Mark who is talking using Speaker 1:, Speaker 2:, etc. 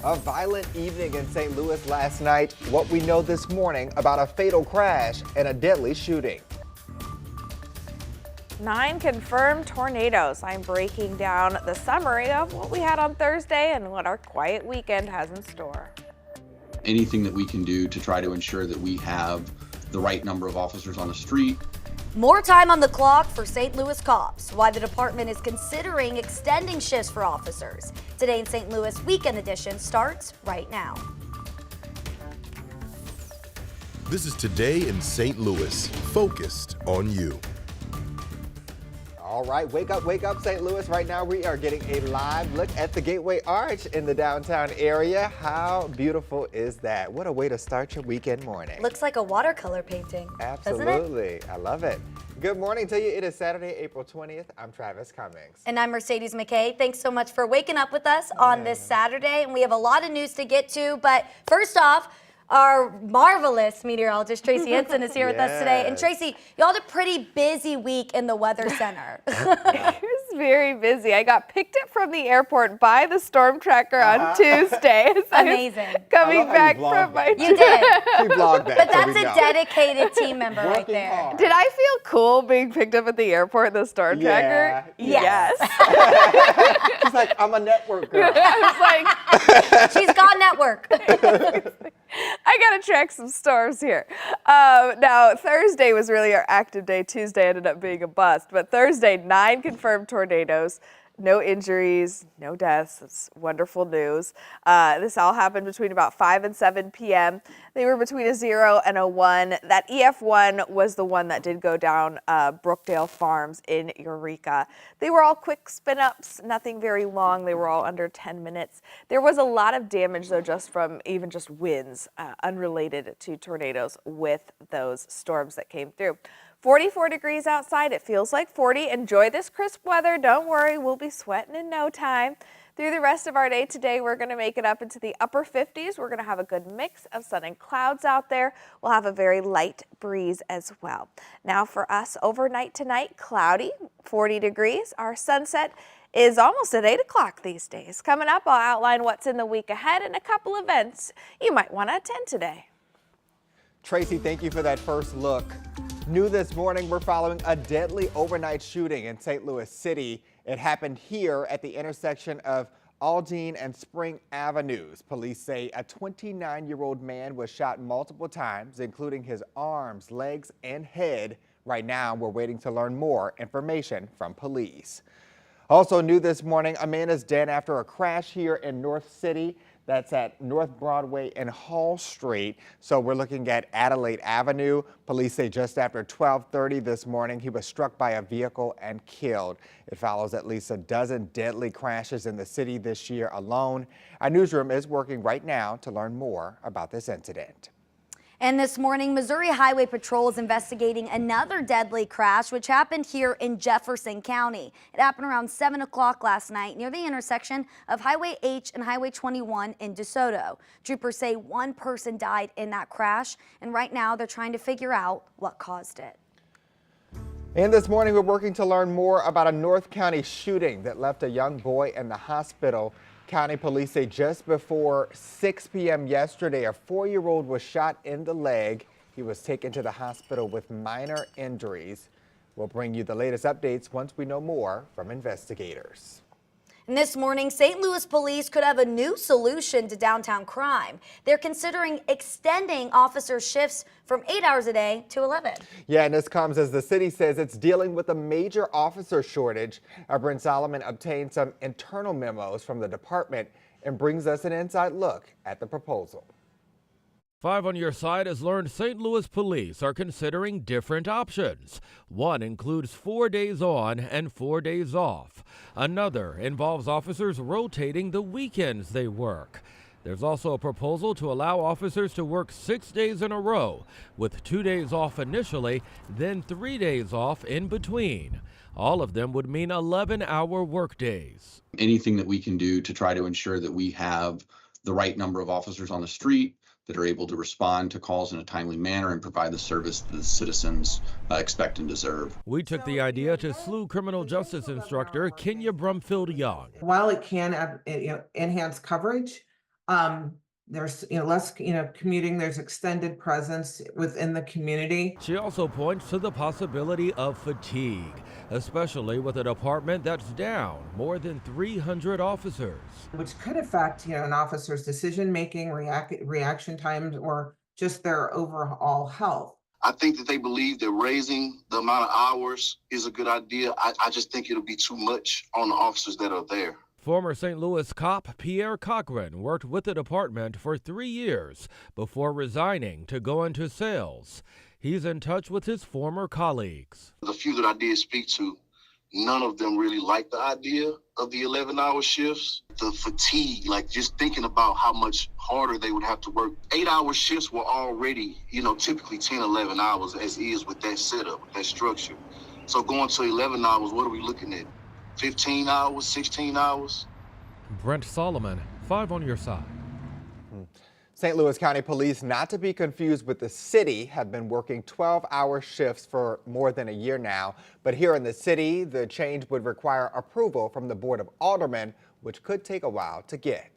Speaker 1: A violent evening in St. Louis last night. What we know this morning about a fatal crash and a deadly shooting.
Speaker 2: 9 confirmed tornadoes. I'm breaking down the summary of what we had on Thursday and what our quiet weekend has in store.
Speaker 3: Anything that we can do to try to ensure that we have the right number of officers on the street.
Speaker 4: More time on the clock for St. Louis cops. Why the department is considering extending shifts for officers. Today in St. Louis, Weekend Edition starts right now.
Speaker 5: This is Today in St. Louis, focused on you.
Speaker 1: All right, wake up, St. Louis. Right now we are getting a live look at the Gateway Arch in the downtown area. How beautiful is that? What a way to start your weekend morning.
Speaker 4: Looks like a watercolor painting, doesn't it?
Speaker 1: Absolutely, I love it. Good morning to you. It is Saturday, April 20th. I'm Travis Cummings.
Speaker 4: And I'm Mercedes McKay. Thanks so much for waking up with us on this Saturday. And we have a lot of news to get to. But first off, our marvelous meteorologist, Tracy Henson, is here with us today. And Tracy, y'all had a pretty busy week in the Weather Center.
Speaker 2: It was very busy. I got picked up from the airport by the storm tracker on Tuesday. So
Speaker 4: Amazing.
Speaker 2: Coming back from my
Speaker 4: You did.
Speaker 1: She vlogged that.
Speaker 4: But
Speaker 1: so
Speaker 4: that's
Speaker 1: we
Speaker 4: a
Speaker 1: know.
Speaker 4: dedicated team member right
Speaker 1: Working
Speaker 4: there.
Speaker 1: hard.
Speaker 2: Did I feel cool being picked up at the airport in the storm tracker?
Speaker 4: Yes.
Speaker 1: She's like, I'm a network girl.
Speaker 2: I was like,
Speaker 4: She's got network.
Speaker 2: I gotta track some storms here. Now, Thursday was really our active day. Tuesday ended up being a bust. But Thursday, 9 confirmed tornadoes. No injuries, no deaths. It's wonderful news. This all happened between about 5 and 7 p.m. They were between a 0 and a 1. That EF1 was the one that did go down Brookdale Farms in Eureka. They were all quick spin-ups, nothing very long. They were all under 10 minutes. There was a lot of damage, though, just from even just winds unrelated to tornadoes with those storms that came through. 44 degrees outside. It feels like 40. Enjoy this crisp weather. Don't worry, we'll be sweating in no time. Through the rest of our day today, we're going to make it up into the upper 50s. We're going to have a good mix of sun and clouds out there. We'll have a very light breeze as well. Now for us, overnight tonight, cloudy, 40 degrees. Our sunset is almost at 8 o'clock these days. Coming up, I'll outline what's in the week ahead and a couple events you might want to attend today.
Speaker 1: Tracy, thank you for that first look. New this morning, we're following a deadly overnight shooting in St. Louis City. It happened here at the intersection of Aldine and Spring Avenues. Police say a 29-year-old man was shot multiple times, including his arms, legs, and head. Right now, we're waiting to learn more information from police. Also new this morning, a man is dead after a crash here in North City. That's at North Broadway and Hall Street. So we're looking at Adelaide Avenue. Police say just after 12:30 this morning, he was struck by a vehicle and killed. It follows at least a dozen deadly crashes in the city this year alone. Our newsroom is working right now to learn more about this incident.
Speaker 4: And this morning, Missouri Highway Patrol is investigating another deadly crash, which happened here in Jefferson County. It happened around 7 o'clock last night near the intersection of Highway H and Highway 21 in DeSoto. Troopers say one person died in that crash, and right now they're trying to figure out what caused it.
Speaker 1: And this morning, we're working to learn more about a North County shooting that left a young boy in the hospital. County police say just before 6 p.m. yesterday, a 4-year-old was shot in the leg. He was taken to the hospital with minor injuries. We'll bring you the latest updates once we know more from investigators.
Speaker 4: And this morning, St. Louis police could have a new solution to downtown crime. They're considering extending officer shifts from 8 hours a day to 11.
Speaker 1: Yeah, and this comes as the city says it's dealing with a major officer shortage. Our Brent Solomon obtained some internal memos from the department and brings us an inside look at the proposal.
Speaker 6: 5 on your side has learned St. Louis police are considering different options. One includes 4 days on and 4 days off. Another involves officers rotating the weekends they work. There's also a proposal to allow officers to work 6 days in a row, with 2 days off initially, then 3 days off in between. All of them would mean 11-hour workdays.
Speaker 3: Anything that we can do to try to ensure that we have the right number of officers on the street that are able to respond to calls in a timely manner and provide the service that the citizens expect and deserve.
Speaker 6: We took the idea to SLU criminal justice instructor Kenya Brumfield Young.
Speaker 7: While it can enhance coverage, There's, less, commuting, there's extended presence within the community.
Speaker 6: She also points to the possibility of fatigue, especially with a department that's down more than 300 officers.
Speaker 7: Which could affect, an officer's decision-making, reaction times, or just their overall health.
Speaker 8: I think that they believe that raising the amount of hours is a good idea. I just think it'll be too much on the officers that are there.
Speaker 6: Former St. Louis cop Pierre Cochran worked with the department for 3 years before resigning to go into sales. He's in touch with his former colleagues.
Speaker 8: The few that I did speak to, none of them really liked the idea of the 11-hour shifts. The fatigue, like just thinking about how much harder they would have to work. 8-hour shifts were already, typically 10, 11 hours as is with that setup, with that structure. So going to 11 hours, what are we looking at? 15 hours, 16 hours?
Speaker 6: Brent Solomon, 5 on your side.
Speaker 1: St. Louis County Police, not to be confused with the city, have been working 12-hour shifts for more than a year now. But here in the city, the change would require approval from the Board of Aldermen, which could take a while to get.